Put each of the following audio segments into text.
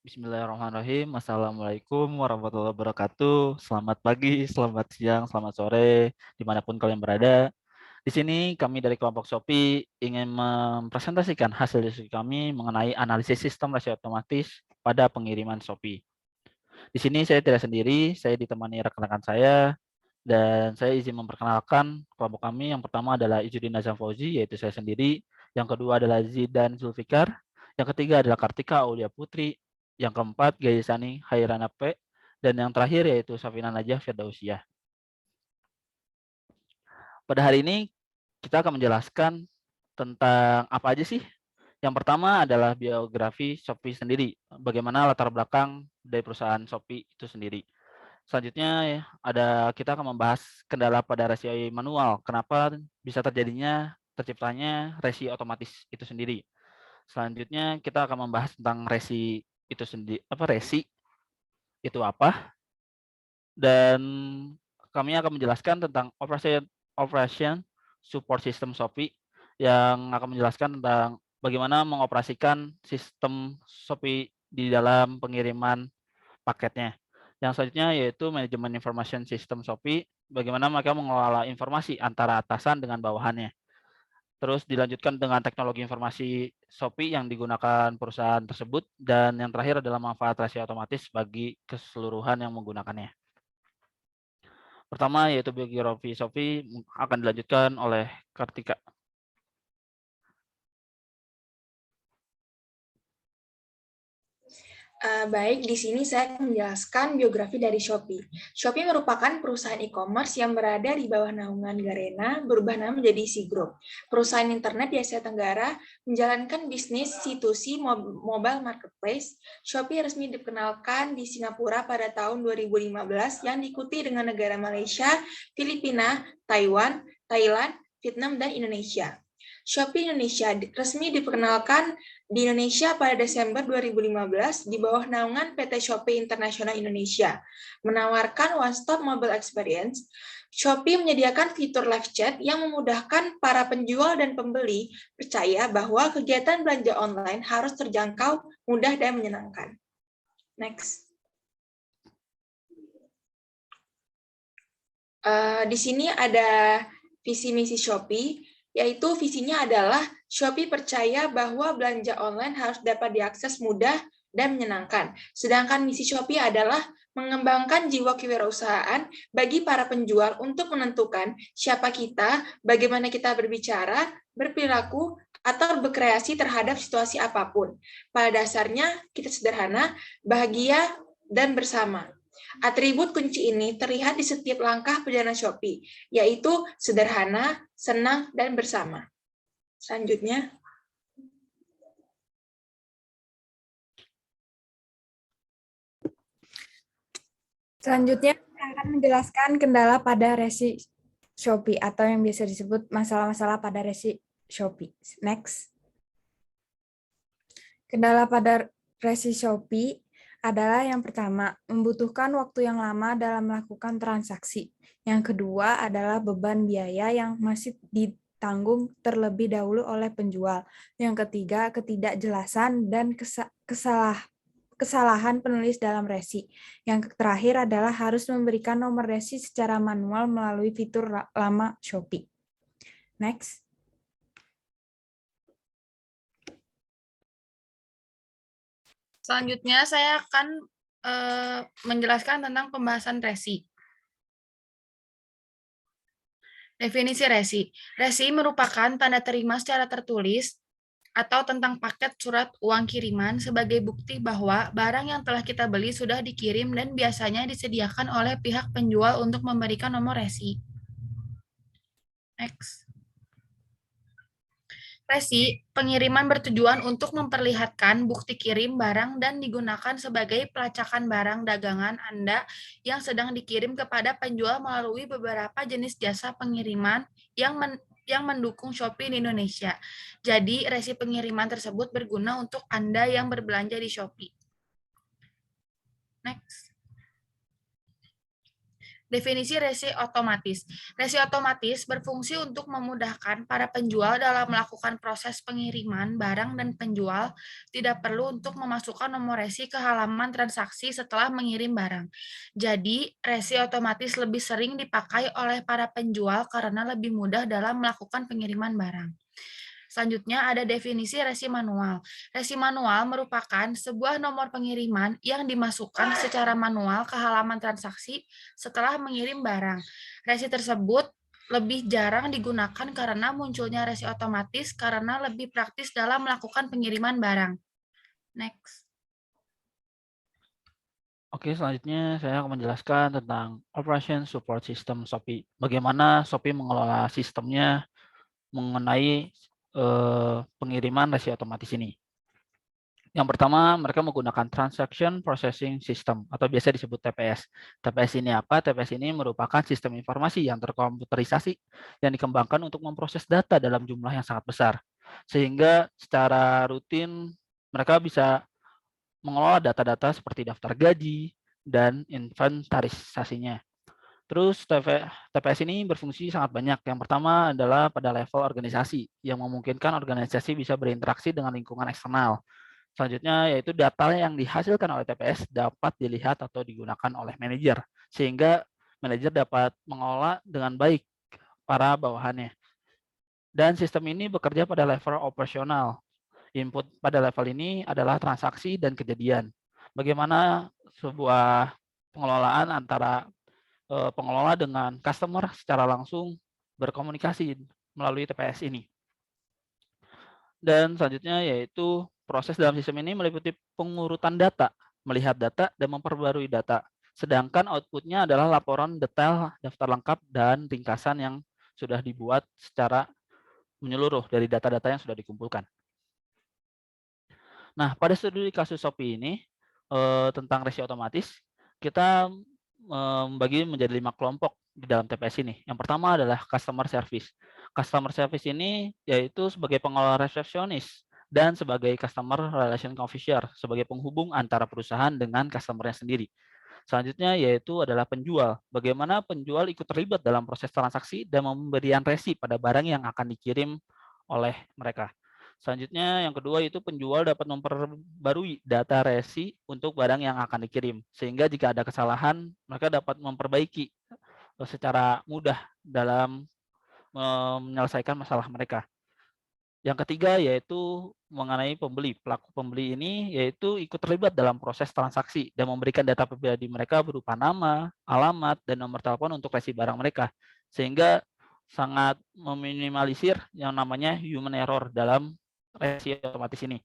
Bismillahirrahmanirrahim. Assalamualaikum warahmatullahi wabarakatuh. Selamat pagi, selamat siang, selamat sore, dimanapun kalian berada. Di sini kami dari kelompok Shopee ingin mempresentasikan hasil diskusi kami mengenai analisis sistem rasio otomatis pada pengiriman Shopee. Di sini saya tidak sendiri, saya ditemani rekan-rekan saya, dan saya izin memperkenalkan kelompok kami. Yang pertama adalah Izzuddin Nazam Fauzi, yaitu saya sendiri. Yang kedua adalah Zidan Zulfikar. Yang ketiga adalah Kartika Aulia Putri. Yang keempat, Gayasani Hairana P. Dan yang terakhir yaitu Safina Najah Firdausiah. Pada hari ini kita akan menjelaskan tentang apa aja sih. Yang pertama adalah biografi Shopee sendiri. Bagaimana latar belakang dari perusahaan Shopee itu sendiri. Selanjutnya ya, kita akan membahas kendala pada resi manual. Kenapa bisa terciptanya resi otomatis itu sendiri. Selanjutnya kita akan membahas tentang resi itu sendiri, resi itu apa, dan kami akan menjelaskan tentang operation support system Shopee yang akan menjelaskan tentang bagaimana mengoperasikan sistem Shopee di dalam pengiriman paketnya. Yang selanjutnya yaitu manajemen information system Shopee, bagaimana mereka mengelola informasi antara atasan dengan bawahannya. Terus dilanjutkan dengan teknologi informasi Shopee yang digunakan perusahaan tersebut, dan yang terakhir adalah manfaat rasio otomatis bagi keseluruhan yang menggunakannya. Pertama yaitu biografi Shopee akan dilanjutkan oleh Kartika. Baik, di sini saya akan menjelaskan biografi dari Shopee. Shopee merupakan perusahaan e-commerce yang berada di bawah naungan Garena, berubah nama menjadi Sea Group. Perusahaan internet di Asia Tenggara menjalankan bisnis C2C mobile marketplace. Shopee resmi diperkenalkan di Singapura pada tahun 2015 yang diikuti dengan negara Malaysia, Filipina, Taiwan, Thailand, Vietnam, dan Indonesia. Shopee Indonesia resmi diperkenalkan di Indonesia pada Desember 2015 di bawah naungan PT Shopee International Indonesia. Menawarkan one-stop mobile experience, Shopee menyediakan fitur live chat yang memudahkan para penjual dan pembeli percaya bahwa kegiatan belanja online harus terjangkau, mudah, dan menyenangkan. Next. Di sini ada visi misi Shopee, yaitu visinya adalah Shopee percaya bahwa belanja online harus dapat diakses mudah dan menyenangkan. Sedangkan misi Shopee adalah mengembangkan jiwa kewirausahaan bagi para penjual untuk menentukan siapa kita, bagaimana kita berbicara, berperilaku, atau berkreasi terhadap situasi apapun. Pada dasarnya, kita sederhana, bahagia, dan bersama. Atribut kunci ini terlihat di setiap langkah perjalanan Shopee, yaitu sederhana, senang, dan bersama. Selanjutnya. Selanjutnya, saya akan menjelaskan kendala pada resi Shopee atau yang biasa disebut masalah-masalah pada resi Shopee. Next. Kendala pada resi Shopee adalah yang pertama, membutuhkan waktu yang lama dalam melakukan transaksi. Yang kedua adalah beban biaya yang masih ditanggung terlebih dahulu oleh penjual. Yang ketiga, ketidakjelasan dan kesalahan penulis dalam resi. Yang terakhir adalah harus memberikan nomor resi secara manual melalui fitur lama Shopee. Next. Selanjutnya saya akan menjelaskan tentang pembahasan resi. Definisi resi. Resi merupakan tanda terima secara tertulis atau tentang paket surat uang kiriman sebagai bukti bahwa barang yang telah kita beli sudah dikirim dan biasanya disediakan oleh pihak penjual untuk memberikan nomor resi. Next. Resi, pengiriman bertujuan untuk memperlihatkan bukti kirim barang dan digunakan sebagai pelacakan barang dagangan Anda yang sedang dikirim kepada penjual melalui beberapa jenis jasa pengiriman yang mendukung Shopee di Indonesia. Jadi, resi pengiriman tersebut berguna untuk Anda yang berbelanja di Shopee. Next. Definisi resi otomatis. Resi otomatis berfungsi untuk memudahkan para penjual dalam melakukan proses pengiriman barang dan penjual tidak perlu untuk memasukkan nomor resi ke halaman transaksi setelah mengirim barang. Jadi, resi otomatis lebih sering dipakai oleh para penjual karena lebih mudah dalam melakukan pengiriman barang. Selanjutnya ada definisi resi manual. Resi manual merupakan sebuah nomor pengiriman yang dimasukkan secara manual ke halaman transaksi setelah mengirim barang. Resi tersebut lebih jarang digunakan karena munculnya resi otomatis karena lebih praktis dalam melakukan pengiriman barang. Next. Oke, selanjutnya saya akan menjelaskan tentang Operation Support System Shopee. Bagaimana Shopee mengelola sistemnya mengenai pengiriman resi otomatis ini. Yang pertama, mereka menggunakan Transaction Processing System atau biasa disebut TPS. TPS ini apa? TPS ini merupakan sistem informasi yang terkomputerisasi yang dikembangkan untuk memproses data dalam jumlah yang sangat besar. Sehingga secara rutin mereka bisa mengelola data-data seperti daftar gaji dan inventarisasinya. Terus TPS ini berfungsi sangat banyak. Yang pertama adalah pada level organisasi, yang memungkinkan organisasi bisa berinteraksi dengan lingkungan eksternal. Selanjutnya yaitu data yang dihasilkan oleh TPS dapat dilihat atau digunakan oleh manajer, sehingga manajer dapat mengelola dengan baik para bawahannya. Dan sistem ini bekerja pada level operasional. Input pada level ini adalah transaksi dan kejadian. Bagaimana sebuah pengelolaan antara pengelola dengan customer secara langsung berkomunikasi melalui TPS ini. Dan selanjutnya yaitu proses dalam sistem ini meliputi pengurutan data, melihat data, dan memperbarui data. Sedangkan outputnya adalah laporan detail, daftar lengkap, dan ringkasan yang sudah dibuat secara menyeluruh dari data-data yang sudah dikumpulkan. Nah, pada studi kasus Shopee ini tentang resi otomatis, kita membagi menjadi 5 kelompok di dalam TPS ini. Yang pertama adalah customer service. Customer service ini yaitu sebagai pengelola resepsionis dan sebagai customer relation officer, sebagai penghubung antara perusahaan dengan customer-nya sendiri. Selanjutnya yaitu adalah penjual. Bagaimana penjual ikut terlibat dalam proses transaksi dan memberikan resi pada barang yang akan dikirim oleh mereka. Selanjutnya yang kedua itu penjual dapat memperbarui data resi untuk barang yang akan dikirim. Sehingga jika ada kesalahan, mereka dapat memperbaiki secara mudah dalam menyelesaikan masalah mereka. Yang ketiga yaitu mengenai pembeli. Pelaku pembeli ini yaitu ikut terlibat dalam proses transaksi dan memberikan data pribadi mereka berupa nama, alamat, dan nomor telepon untuk resi barang mereka. Sehingga sangat meminimalisir yang namanya human error dalam resi otomatis ini.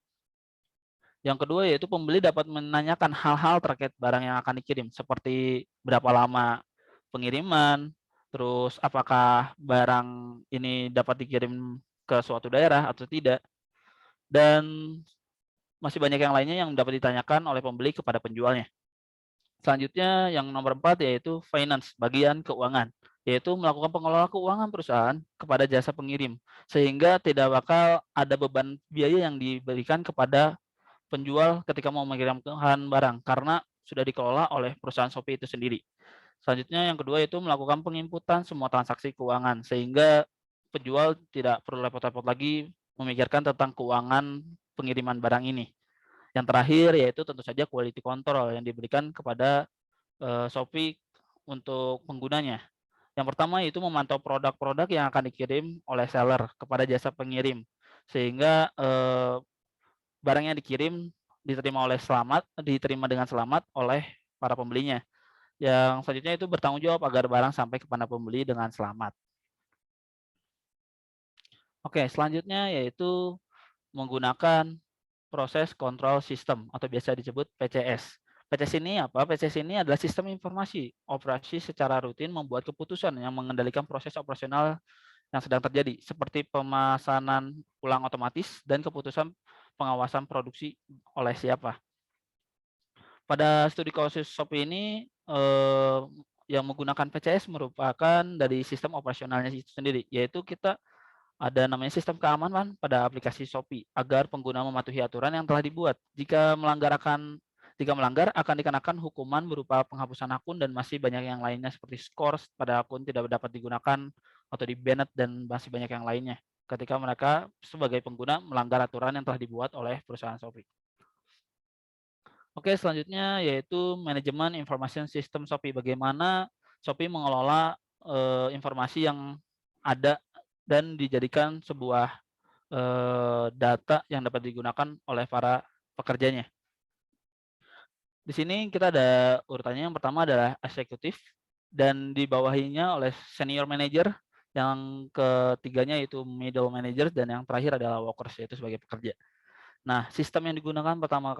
Yang kedua yaitu pembeli dapat menanyakan hal-hal terkait barang yang akan dikirim, seperti berapa lama pengiriman, terus apakah barang ini dapat dikirim ke suatu daerah atau tidak, dan masih banyak yang lainnya yang dapat ditanyakan oleh pembeli kepada penjualnya. Selanjutnya yang nomor 4 yaitu finance, bagian keuangan, yaitu melakukan pengelola keuangan perusahaan kepada jasa pengirim, sehingga tidak bakal ada beban biaya yang diberikan kepada penjual ketika mau mengirimkan barang, karena sudah dikelola oleh perusahaan Shopee itu sendiri. Selanjutnya yang kedua itu melakukan penginputan semua transaksi keuangan, sehingga penjual tidak perlu repot-repot lagi memikirkan tentang keuangan pengiriman barang ini. Yang terakhir yaitu tentu saja quality control yang diberikan kepada Shopee untuk penggunanya. Yang pertama itu memantau produk-produk yang akan dikirim oleh seller kepada jasa pengirim, sehingga barang yang dikirim diterima dengan selamat oleh para pembelinya. Yang selanjutnya itu bertanggung jawab agar barang sampai kepada pembeli dengan selamat. Oke, selanjutnya yaitu menggunakan proses kontrol sistem atau biasa disebut PCS. PCS ini apa? PCS ini adalah sistem informasi operasi secara rutin membuat keputusan yang mengendalikan proses operasional yang sedang terjadi, seperti pemesanan ulang otomatis dan keputusan pengawasan produksi oleh siapa. Pada studi kasus Shopee ini yang menggunakan PCS merupakan dari sistem operasionalnya itu sendiri, yaitu kita ada namanya sistem keamanan pada aplikasi Shopee agar pengguna mematuhi aturan yang telah dibuat. Jika Jika melanggar, akan dikenakan hukuman berupa penghapusan akun dan masih banyak yang lainnya seperti skor pada akun tidak dapat digunakan atau di-banned dan masih banyak yang lainnya ketika mereka sebagai pengguna melanggar aturan yang telah dibuat oleh perusahaan Shopee. Oke, selanjutnya yaitu manajemen information system Shopee. Bagaimana Shopee mengelola informasi yang ada dan dijadikan sebuah data yang dapat digunakan oleh para pekerjanya. Di sini kita ada urutannya. Yang pertama adalah eksekutif dan dibawahinya oleh senior manager. Yang ketiganya yaitu middle manager dan yang terakhir adalah workers, yaitu sebagai pekerja. Nah, sistem yang digunakan pertama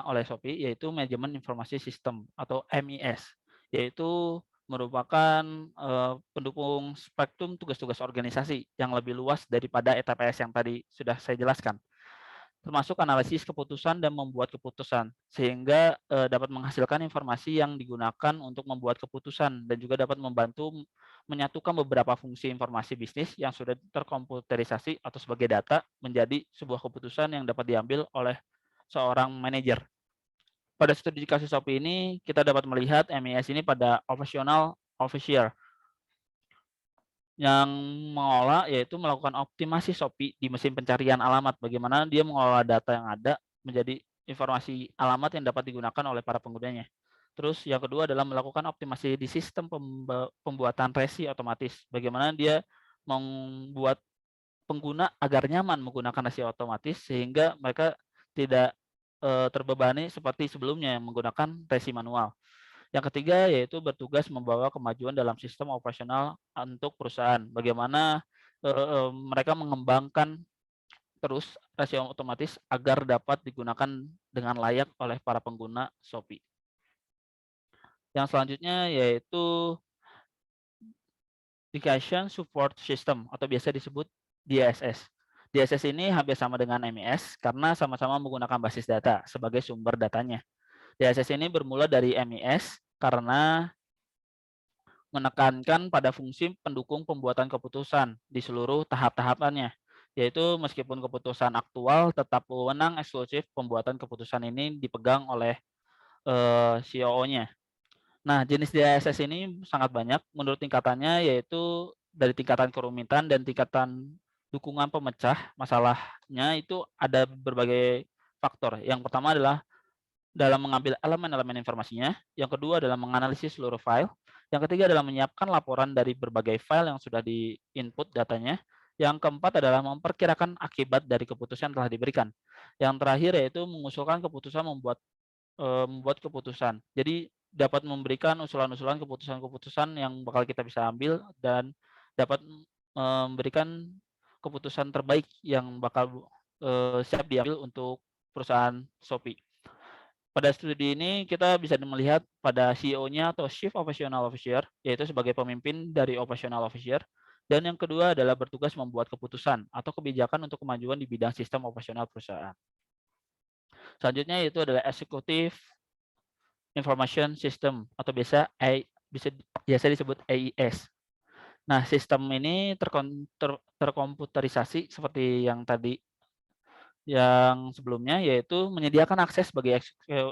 oleh Shopee yaitu manajemen informasi sistem atau MES, yaitu merupakan pendukung spektrum tugas-tugas organisasi yang lebih luas daripada ETPS yang tadi sudah saya jelaskan, termasuk analisis keputusan dan membuat keputusan, sehingga dapat menghasilkan informasi yang digunakan untuk membuat keputusan dan juga dapat membantu menyatukan beberapa fungsi informasi bisnis yang sudah terkomputerisasi atau sebagai data menjadi sebuah keputusan yang dapat diambil oleh seorang manajer. Pada studi kasus Shopee ini, kita dapat melihat MES ini pada operational officer yang mengolah, yaitu melakukan optimasi Shopee di mesin pencarian alamat. Bagaimana dia mengolah data yang ada menjadi informasi alamat yang dapat digunakan oleh para penggunanya. Terus yang kedua adalah melakukan optimasi di sistem pembuatan resi otomatis. Bagaimana dia membuat pengguna agar nyaman menggunakan resi otomatis sehingga mereka tidak terbebani seperti sebelumnya yang menggunakan resi manual. Yang ketiga yaitu bertugas membawa kemajuan dalam sistem operasional untuk perusahaan. Bagaimana mereka mengembangkan terus rasio otomatis agar dapat digunakan dengan layak oleh para pengguna Shopee. Yang selanjutnya yaitu Application Support System atau biasa disebut DSS. DSS ini hampir sama dengan MES karena sama-sama menggunakan basis data sebagai sumber datanya. DSS ini bermula dari MES karena menekankan pada fungsi pendukung pembuatan keputusan di seluruh tahap-tahapannya, yaitu meskipun keputusan aktual tetap wewenang eksklusif pembuatan keputusan ini dipegang oleh COO-nya. Nah, jenis DSS ini sangat banyak menurut tingkatannya, yaitu dari tingkatan kerumitan dan tingkatan dukungan pemecah masalahnya itu ada berbagai faktor. Yang pertama adalah dalam mengambil elemen-elemen informasinya, yang kedua adalah menganalisis seluruh file, yang ketiga adalah menyiapkan laporan dari berbagai file yang sudah di-input datanya, yang keempat adalah memperkirakan akibat dari keputusan yang telah diberikan. Yang terakhir yaitu mengusulkan keputusan membuat keputusan. Jadi dapat memberikan usulan-usulan keputusan-keputusan yang bakal kita bisa ambil dan dapat memberikan keputusan terbaik yang bakal siap diambil untuk perusahaan Shopee. Pada studi ini kita bisa melihat pada CEO-nya atau Chief Operational Officer, yaitu sebagai pemimpin dari Operational Officer, dan yang kedua adalah bertugas membuat keputusan atau kebijakan untuk kemajuan di bidang sistem operasional perusahaan. Selanjutnya yaitu adalah Executive Information System atau biasa disebut AIS. Nah, sistem ini terkomputerisasi seperti yang tadi yang sebelumnya, yaitu menyediakan akses bagi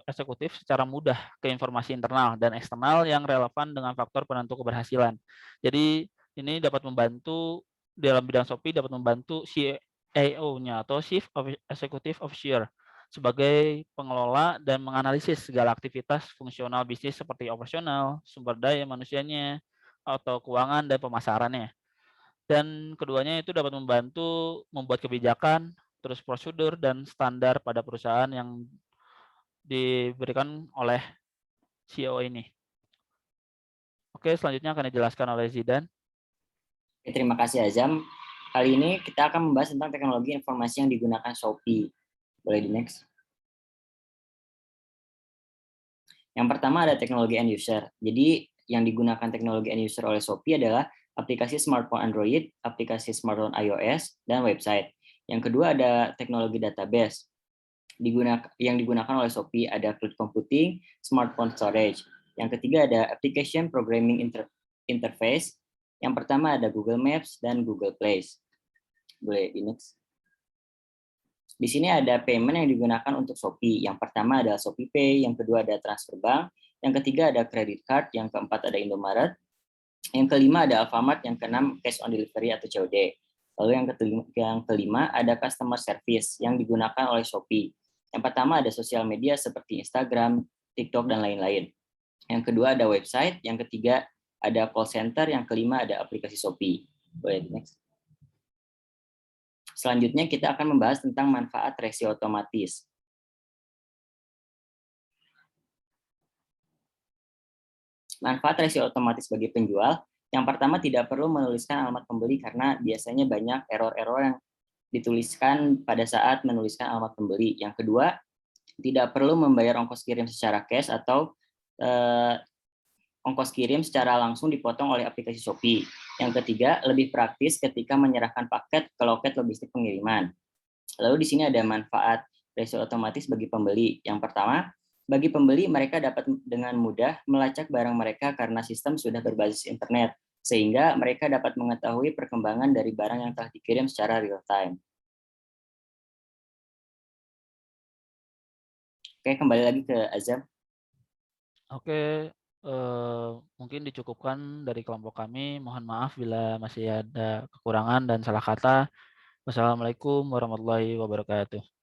eksekutif secara mudah ke informasi internal dan eksternal yang relevan dengan faktor penentu keberhasilan. Jadi ini dapat membantu dalam bidang Shopee, dapat membantu CAO-nya atau Chief Executive Officer sebagai pengelola dan menganalisis segala aktivitas fungsional bisnis seperti operasional, sumber daya manusianya, atau keuangan dan pemasarannya. Dan keduanya itu dapat membantu membuat kebijakan, terus prosedur dan standar pada perusahaan yang diberikan oleh CEO ini. Oke, selanjutnya akan dijelaskan oleh Zidan. Terima kasih Azam. Kali ini kita akan membahas tentang teknologi informasi yang digunakan Shopee. Boleh di next. Yang pertama ada teknologi end user. Jadi yang digunakan teknologi end user oleh Shopee adalah aplikasi smartphone Android, aplikasi smartphone iOS, dan website. Yang kedua ada teknologi database. Yang digunakan oleh Shopee ada cloud computing, smartphone storage. Yang ketiga ada application programming interface. Yang pertama ada Google Maps dan Google Place. Boleh di next. Di sini ada payment yang digunakan untuk Shopee. Yang pertama adalah ShopeePay, yang kedua ada transfer bank, yang ketiga ada credit card, yang keempat ada Indomaret, yang kelima ada Alfamart, yang keenam cash on delivery atau COD. Lalu yang kelima ada customer service yang digunakan oleh Shopee. Yang pertama ada sosial media seperti Instagram, TikTok, dan lain-lain. Yang kedua ada website, yang ketiga ada call center, yang kelima ada aplikasi Shopee. Boleh next. Selanjutnya kita akan membahas tentang manfaat resi otomatis. Manfaat resi otomatis bagi penjual, yang pertama tidak perlu menuliskan alamat pembeli karena biasanya banyak error-error yang dituliskan pada saat menuliskan alamat pembeli. Yang kedua, tidak perlu membayar ongkos kirim secara cash atau ongkos kirim secara langsung dipotong oleh aplikasi Shopee. Yang ketiga, lebih praktis ketika menyerahkan paket ke loket logistik pengiriman. Lalu di sini ada manfaat resi otomatis bagi pembeli. Yang pertama, bagi pembeli mereka dapat dengan mudah melacak barang mereka karena sistem sudah berbasis internet, sehingga mereka dapat mengetahui perkembangan dari barang yang telah dikirim secara real time. Oke, kembali lagi ke Azam. Oke, mungkin dicukupkan dari kelompok kami. Mohon maaf bila masih ada kekurangan dan salah kata. Wassalamualaikum warahmatullahi wabarakatuh.